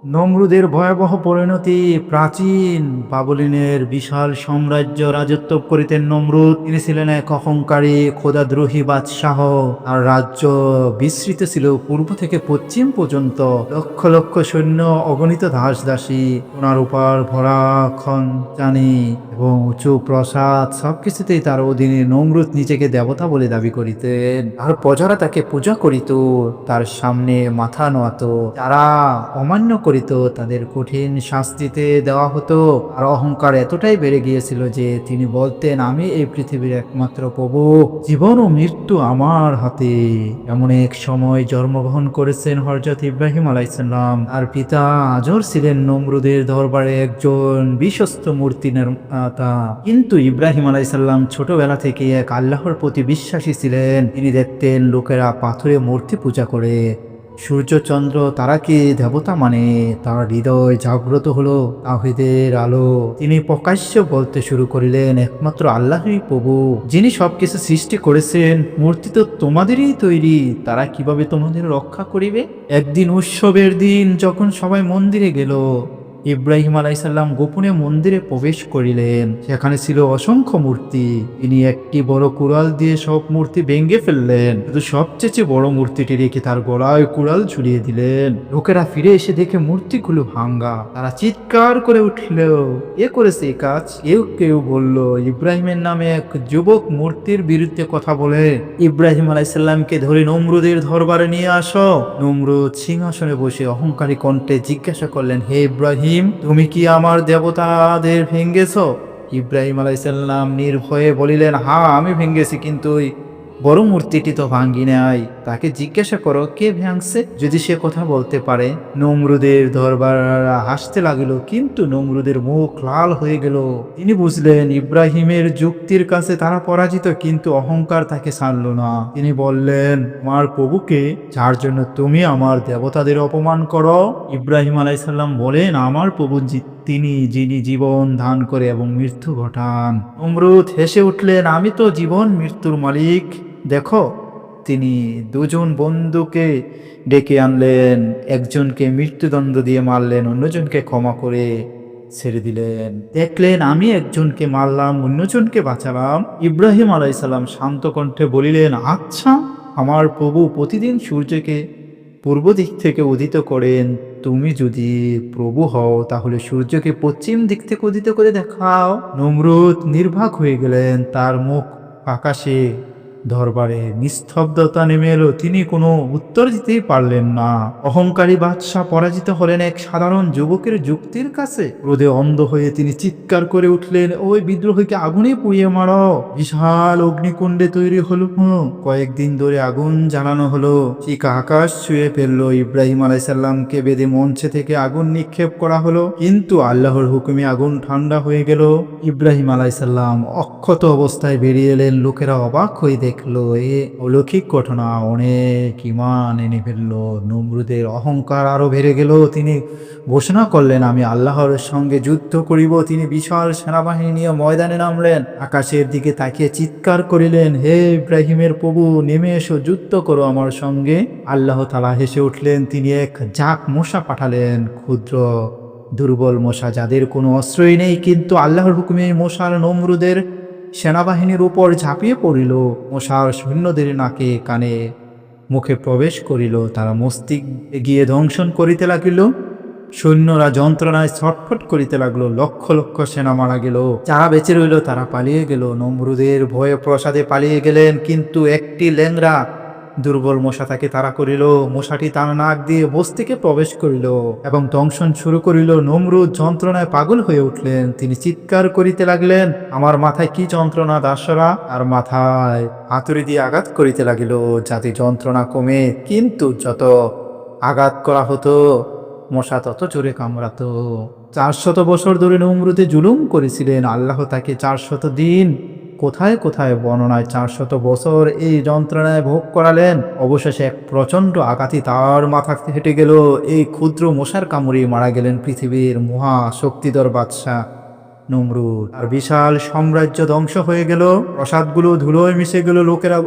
নমরুদের ভয়াবহ পরিণতি। প্রাচীন বাবলিনের বিশাল সাম্রাজ্য রাজত্ব করিতেন নমরুদ। তিনি ছিলেন এক অহংকারী খোদাদ্রোহী বাদশাহ। আর রাজ্য বিস্তৃত ছিল পূর্ব থেকে পশ্চিম পর্যন্ত। লক্ষ লক্ষ সৈন্য, অগণিত দাস দাসী, সোনার উপর ভরা খনচানি এবং উঁচু প্রাসাদ, সবকিছুতেই তার অধীনে। নমরুদ নিজেকে দেবতা বলে দাবি করিতেন। আর প্রজারা তাকে পূজা করিত, তার সামনে মাথা নোয়াত। যারা অমান্য করিত তাদের কঠিন শাস্তিতে দেওয়া হতো। আর অহংকার এতটাই বেড়ে গিয়েছিল যে তিনি বলতেন, আমি এই পৃথিবীর একমাত্র প্রভু, জীবন ও মৃত্যু আমার হাতে। এমন এক সময় জন্মগ্রহণ করেছেন হযরত ইব্রাহিম আলাইহিসসালাম। আর পিতা আজর ছিলেন নমরুদের দরবারে একজন বিশ্বস্ত মূর্তি নির্মাতা। কিন্তু ইব্রাহিম আলাইহিসসালাম ছোটবেলা থেকে এক আল্লাহর প্রতি বিশ্বাসী ছিলেন। তিনি দেখতেন লোকেরা পাথরে মূর্তি পূজা করে, সূর্য চন্দ্র তারাকে দেবতা মানে। তার হৃদয় জাগ্রত হলো তাওহীদের আলো। তিনি প্রকাশ্য বলতে শুরু করিলেন, একমাত্র আল্লাহই প্রভু, যিনি সবকিছু সৃষ্টি করেছেন। মূর্তি তো তোমাদেরই তৈরি, তারা কিভাবে তোমাদের রক্ষা করিবে? একদিন উৎসবের দিন যখন সবাই মন্দিরে গেল, ইব্রাহিম আলাইসাল্লাম গোপনে মন্দিরে প্রবেশ করিলেন। সেখানে ছিল অসংখ্য মূর্তি। তিনি একটি বড় কুড়াল দিয়ে সব মূর্তি ভেঙে ফেললেন, কিন্তু সবচেয়ে বড় মূর্তিটি রেখে তার গলায় কুড়াল ঝুলিয়ে দিলেন। লোকেরা ফিরে এসে দেখে মূর্তিগুলো ভাঙ্গা। তারা চিৎকার করে উঠল, এ করেছে এই কাজ। কেউ কেউ বলল, ইব্রাহিমের নামে এক যুবক মূর্তির বিরুদ্ধে কথা বলে। ইব্রাহিম আলাইসাল্লামকে ধরে নমরুদের দরবারে নিয়ে আসো। নমরুদ সিংহাসনে বসে অহংকারী কণ্ঠে জিজ্ঞাসা করলেন, হে ইব্রাহিম, তুমি কি আমার দেবতাদের ভেঙ্গেছ? ইব্রাহিম আলাইসাল্লাম নির্ভয়ে বলিলেন, হ্যাঁ আমি ভেঙ্গেছি, কিন্তু ওই বড় মূর্তিটি তো ভাঙ্গি নাই। তাকে জিজ্ঞাসা করো কে ভাঙছে, যদি সে কথা বলতে পারে। নমরুদের দরবার হাসতে লাগিল, কিন্তু নমরুদের মুখ লাল হয়ে গেল। তিনি বুঝলেন ইব্রাহিমের যুক্তির কাছে তারা পরাজিত, কিন্তু অহংকার তাকে ছাড়ল না। তিনি বললেন, আমার প্রভুকে, যার জন্য তুমি আমার দেবতাদের অপমান করো। ইব্রাহিম আলাইসাল্লাম বলেন, আমার প্রভু তিনি যিনি জীবন দান করে এবং মৃত্যু ঘটান। নমরুদ হেসে উঠলেন, আমি তো জীবন মৃত্যুর মালিক। দেখো। তিনি দুজন বন্ধুকে ডেকে আনলেন। একজনকে মৃত্যুদণ্ড দিয়ে মারলেন, অন্যজনকে ক্ষমা করে ছেড়ে দিলেন। দেখলেন, আমি একজনকে মারলাম, অন্যজনকে বাঁচালাম। ইব্রাহিম আলাইসাল্লাম শান্ত কণ্ঠে বলিলেন, আচ্ছা, আমার প্রভু প্রতিদিন সূর্যকে পূর্ব দিক থেকে উদিত করেন। তুমি যদি প্রভু হও তাহলে সূর্যকে পশ্চিম দিক থেকে উদিত করে দেখাও। নমরুদ নির্বাক হয়ে গেলেন, তার মুখ আকাশে। দরবারে নিস্তব্ধতা নেমে এলো। তিনি কোনো উত্তর দিতেই পারলেন না। অহংকারী বাদশাহ পরাজিত হলেন এক সাধারণ যুবকের যুক্তির কাছে। ক্রোধে অন্ধ হয়ে তিনি চিৎকার করে উঠলেন, ওই বিদ্রোহীকে আগুনে পুড়িয়ে মারো। বিশাল অগ্নিকুণ্ডে তৈরি হলো। কয়েকদিন ধরে আগুন জ্বালানো হলো। ঠিক আকাশ ছুঁয়ে ফেললো। ইব্রাহিম আলাইসাল্লামকে বেঁধে মঞ্চে থেকে আগুন নিক্ষেপ করা হলো, কিন্তু আল্লাহর হুকুমে আগুন ঠান্ডা হয়ে গেল। ইব্রাহিম আলাইসাল্লাম অক্ষত অবস্থায় বেরিয়ে এলেন। লোকেরা অবাক হয়ে দেখলো, এ অলৌকিক ঘটনা অনেক ঈমান এনে ফেললো। নমরুদের অহংকার আরো বেড়ে গেল। তিনি ঘোষণা করলেন, আমি আল্লাহর সঙ্গে যুদ্ধ করিব। তিনি বিশাল সেনাবাহিনী নিয়ে ময়দানে নামলেন। আকাশের দিকে তাকিয়ে চিৎকার করিলেন, হে ইব্রাহিমের প্রভু, নেমে এসো, যুদ্ধ করো আমার সঙ্গে। আল্লাহ তাআলা হেসে উঠলেন। তিনি এক জাক মশা পাঠালেন, ক্ষুদ্র দুর্বল মশা, যাদের কোনো অস্ত্রই নেই, কিন্তু আল্লাহর হুকুমে মশার নমরুদের সেনাবাহিনীর উপর ঝাঁপিয়ে পড়িল। মশার সৈন্যদের নাকে কানে মুখে প্রবেশ করিল। তারা মস্তিষ্কে গিয়ে ধ্বংসন করিতে লাগিল। সৈন্যরা যন্ত্রণায় ছটফট করিতে লাগলো। লক্ষ লক্ষ সেনা মারা গেল। যারা বেঁচে রইল তারা পালিয়ে গেল। নমরুদের ভয়ে প্রাসাদে পালিয়ে গেলেন, কিন্তু একটি ল্যাংড়া দুর্বল মশা তাকে তাড়া করিল। মশাটি তার নাক দিয়ে বস্তিকে প্রবেশ করিল এবং দংশন শুরু করিল। নমরুদ যন্ত্রণায় পাগল হয়ে উঠলেন। তিনি চিৎকার করিতে লাগলেন, আমার মাথায় কি যন্ত্রণা দাসরা! আর মাথায় হাতুড়ি দিয়ে আঘাত করিতে লাগিল, যাতে যন্ত্রণা কমে। কিন্তু যত আঘাত করা হতো, মশা তত জোরে কামড়াতো। 400 বছর ধরে নমরুদে জুলুম করেছিলেন। আল্লাহ তাকে 400 দিন, কোথায় কোথায় বর্ণনায় 400 বছর এই যন্ত্রণায় ভোগ করালেন। অবশেষে এক প্রচণ্ড আঘাতে তার মাথা ফেটে গেল। এই ক্ষুদ্র মশার কামড়ে মারা গেলেন পৃথিবীর মহা শক্তিধর বাদশাহ নমরুদ। আর বিশাল সাম্রাজ্য ধ্বংস হয়ে গেল। প্রাসাদগুলো ধুলোয় মিশে গেল। লোকেরা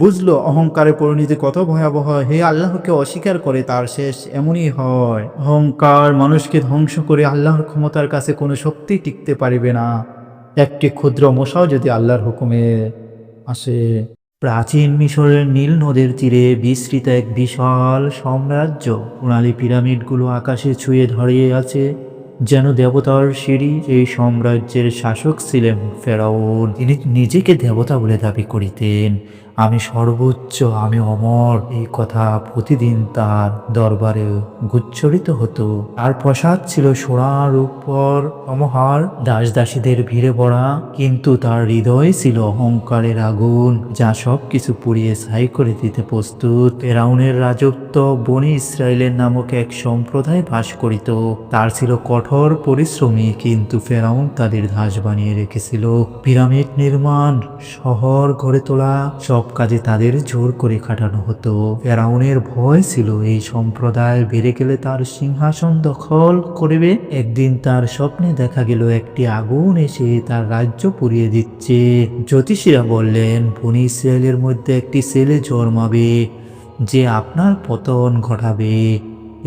বুঝলো অহংকারের পরিণতি কত ভয়াবহ। হে আল্লাহকে অস্বীকার করে তার শেষ এমনই হয়। অহংকার মানুষকে ধ্বংস করে, আল্লাহর ক্ষমতার কাছে কোনো শক্তি টিকতে পারিবে না। একটি ক্ষুদ্র মশাও যদি আল্লাহর হুকুমে আসে। প্রাচীন মিশরের নীল নদের তীরে বিস্তৃত এক বিশাল সাম্রাজ্য। সোনালি পিরামিডগুলো আকাশে ছুঁয়ে দাঁড়িয়ে আছে যেন দেবতার সিঁড়ি। এই সাম্রাজ্যের শাসক ছিলেন ফেরাউন। তিনি নিজেকে দেবতা বলে দাবি করিতেন। আমি সর্বোচ্চ, আমি অমর, এই কথা প্রতিদিন তার দরবারে গুচ্ছরিত হতো। তার প্রাসাদ ছিল সোনার উপর সমহার, দাস দাসীদের ভিড়ে ভরা, কিন্তু তার হৃদয়ে ছিল অহংকারের আগুন যা সবকিছু পুড়িয়ে ছাই করে দিতে প্রস্তুত। ফেরাউনের রাজত্ব বনি ইসরায়েলের নামক এক সম্প্রদায় বাস করিত। তার ছিল কঠোর পরিশ্রমী, কিন্তু ফেরাউন তাদের দাস বানিয়ে রেখেছিল। পিরামিড নির্মাণ, শহর গড়ে তোলা, সব কাজে তাদের জোর করে খাটানো হতো। ফেরাউনের ভয় ছিল এই সম্প্রদায় বেড়ে গেলে তার সিংহাসন দখল করবে। একদিন তার স্বপ্নে দেখা গেল একটি আগুন এসে তার রাজ্য পুড়িয়ে দিচ্ছে। জ্যোতিষীরা বললেন বনি ইসরায়েলের মধ্যে একটি ছেলে জন্মাবে যে আপনার পতন ঘটাবে।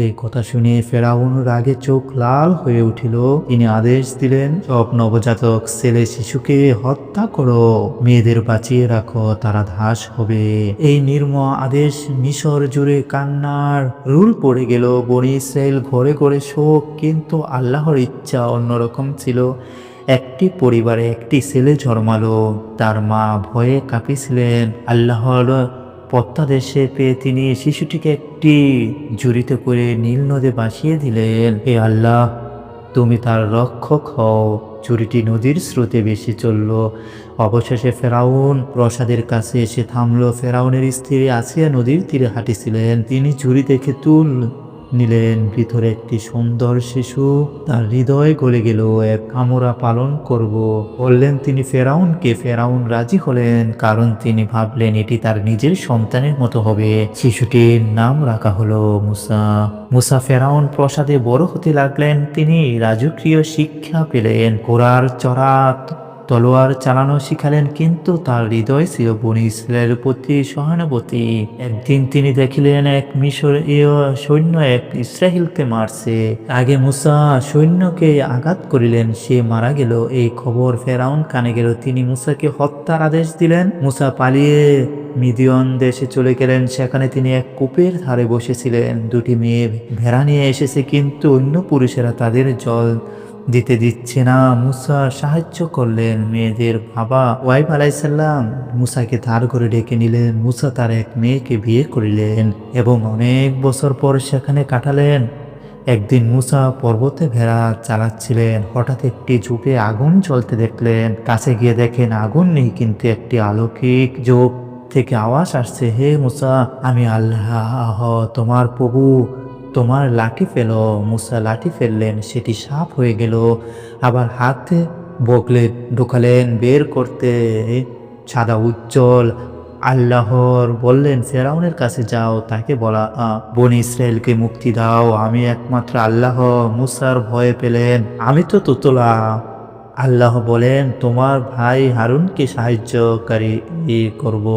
এই কথা শুনে ফেরাউন রাগে চোখ লাল হয়ে উঠিল। তিনি আদেশ দিলেন, সব নবজাতক ছেলে শিশুকে হত্যা করো, মেয়েদের বাঁচিয়ে রাখো, তারা দাস হবে। এই নির্মম আদেশ মিশর জুড়ে কান্নার রুল পড়ে গেল। বনি ইসরায়েল ঘরে ঘরে শোক, কিন্তু আল্লাহর ইচ্ছা অন্যরকম ছিল। একটি পরিবারে একটি ছেলে জন্মালো। তার মা ভয়ে কাঁপিছিলেন। আল্লাহর প্রত্যাদেশে পেয়ে তিনি শিশুটিকে একটি ঝুড়িতে করে নীল নদে ভাসিয়ে দিলেন। হে আল্লাহ, তুমি তার রক্ষক হও। ঝুড়িটি নদীর স্রোতে ভেসে চলল। অবশেষে ফেরাউন প্রাসাদের কাছে এসে থামল। ফেরাউনের স্ত্রী আসিয়া নদীর তীরে হাঁটিছিলেন। তিনি ঝুড়ি দেখে তুল নিলেন। ভিতরে একটি সুন্দর শিশু। তার হৃদয় গলে গেল। এক আমরা পালন করব বললেন তিনি ফেরাউনকে। ফেরাউন রাজি হলেন, কারণ তিনি ভাবলেন এটি তার নিজের সন্তানের মতো হবে। শিশুটির নাম রাখা হলো মুসা। মুসা ফেরাউন প্রাসাদে বড় হতে লাগলেন। তিনি রাজকীয় শিক্ষা পেলেন, ঘোড়ার চড়া, তলোয়ার চালানো শিখালেন, কিন্তু তার হৃদয় ছিল বনি ইসরায়েলের প্রতি সহানুভূতি। একদিন তিনি দেখিলেন এক মিশরীয় সৈন্য এক ইসরায়েলকে মারছে। আগে মুসা সৈন্যকে আঘাত করিলেন, সে মারা গেল। এই খবর ফেরাউন কানে গেল। তিনি মুসাকে হত্যার আদেশ দিলেন। মুসা পালিয়ে মিদিয়ন দেশে চলে গেলেন। সেখানে তিনি এক কূপের ধারে বসেছিলেন। দুটি মেয়ে ভেড়া নিয়ে এসেছে, কিন্তু অন্য পুরুষেরা তাদের জল দিতে দিচ্ছে না। মুসা সাহায্য করলেন। মেয়েদের বাবা ওয়াইফ আলাইসাল্লাম মুসাকে তার ঘরে ডেকে নিলেন। মুসা তার এক মেয়েকে বিয়ে করিলেন এবং অনেক বছর পর সেখানে কাটালেন। একদিন মুসা পর্বতে ভেড়া চালাচ্ছিলেন। হঠাৎ একটি ঝোপে আগুন জ্বলতে দেখলেন। কাছে গিয়ে দেখেন আগুন নেই, কিন্তু একটি অলৌকিক ঝোপ থেকে আওয়াজ আসছে, হে মুসা, আমি আল্লাহ তোমার প্রভু, তোমার লাঠি ফেলো। মুসা লাঠি ফেললেন, সেটি সাপ হয়ে গেল। আবার হাতে বগলে ঢোকালেন, বের করতে সাদা উজ্জ্বল। আল্লাহর বললেন ফেরাউনের কাছে যাও, তাকে বলা বনি ইসরায়েলকে মুক্তি দাও, আমি একমাত্র আল্লাহ। মুসার ভয় পেলেন, আমি তো তোতলা। আল্লাহ বলেন তোমার ভাই হারুনকে সাহায্যকারী করব।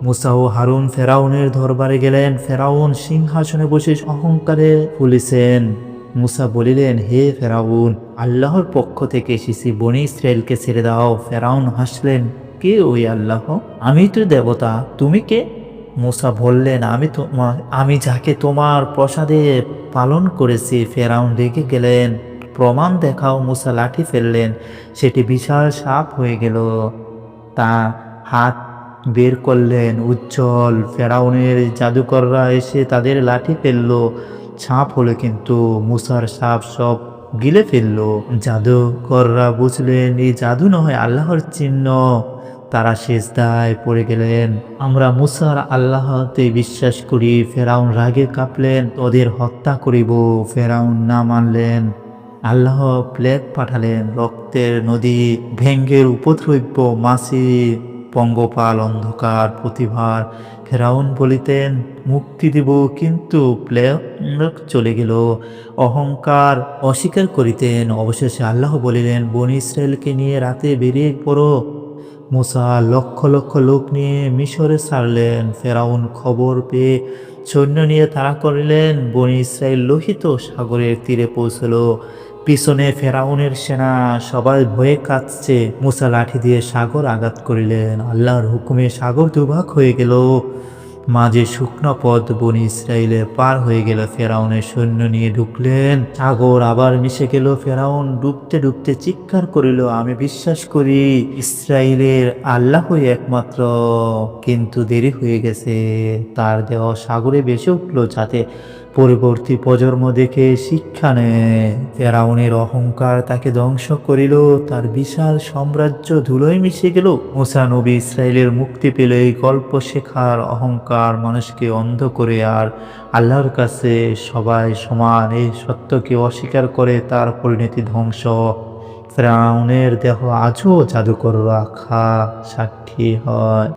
মুসা ও হারুন ফেরাউনের দরবারে গেলেন। ফেরাউন সিংহাসনে বসে অহংকারে ফুলিছেন। মুসা বলিলেন, হে ফেরাউন, আল্লাহর পক্ষ থেকে এসেছি, বনি ইসরায়েলকে ছেড়ে দাও। ফেরাউন হাসলেন, কে ওই আল্লাহ? আমি তো দেবতা, তুমি কে? মুসা বললেন, আমি যাকে তোমার প্রাসাদে পালন করেছি। ফেরাউন রেগে গেলেন, প্রমাণ দেখাও। মুসা লাঠি ফেললেন, সেটি বিশাল সাপ হয়ে গেল। তা হাত বের করলেন, উজ্জ্বল। ফেরাউনের জাদুকররা এসে তাদের লাঠি ফেলল, সাপ হলো, কিন্তু মুসার সাপ সব গিলে ফেলল। জাদুকররা বুঝলেন এই জাদু নয়, আল্লাহর চিহ্ন। তারা সিজদায় পড়ে গেলেন, আমরা মুসার আল্লাহতে বিশ্বাস করি। ফেরাউন রাগে কাঁপলেন, ওদের হত্যা করিব। ফেরাউন না মানলেন। আল্লাহ প্লেগ পাঠালেন, রক্তের নদী, ভেঙ্গের উপদ্রব্য, মাছি, পঙ্গপাল, অন্ধকার, প্রতিভার। ফেরাউন বলিতেন মুক্তি দিব, কিন্তু প্লেগ চলে গেল। অহংকার অস্বীকার করিতেন। অবশেষে আল্লাহ বলিলেন, বনি ইসরায়েলকে নিয়ে রাতে বেরিয়ে পড়ো। মুসা লক্ষ লক্ষ লোক নিয়ে মিশরে ছাড়লেন। ফেরাউন খবর পেয়ে সৈন্য নিয়ে তাড়া করিলেন। বনি ইসরাইল লোহিত সাগরের তীরে পৌঁছলো। পিছনে ফেরাউনের সেনা, সবাই ভয়ে কাঁদছে। মুসা লাঠি দিয়ে সাগর আঘাত করিলেন। আল্লাহর হুকুমে সাগর দুভাগ হয়ে গেল। মাঝে শুকনো পথ বনি ইসরাইলে পার হয়ে গেল। ফেরাউনের সৈন্য নিয়ে ঢুকলেন। সাগর আবার মিশে গেল। ফেরাউন ডুবতে ডুবতে চিৎকার করিল, আমি বিশ্বাস করি ইসরাইলের আল্লাহই একমাত্র। কিন্তু দেরি হয়ে গেছে। তার দেহ সাগরে ভেসে উঠল, যাতে পরবর্তী প্রজন্ম দেখে শিক্ষা নেয়। ফেরাউনের অহংকার তাকে ধ্বংস করিল। তার বিশাল সাম্রাজ্য ধুলোয় মিশে গেল। মুসা নবী ইসরাইলের মুক্তি পেল। এই গল্প শেখার, অহংকার মানুষকে অন্ধ করে আর আল্লাহর কাছে সবাই সমান এই সত্যকে অস্বীকার করে তার পরিণতি ধ্বংস। ফেরাউনের দেহ আজও জাদুকররা সাক্ষী হয়।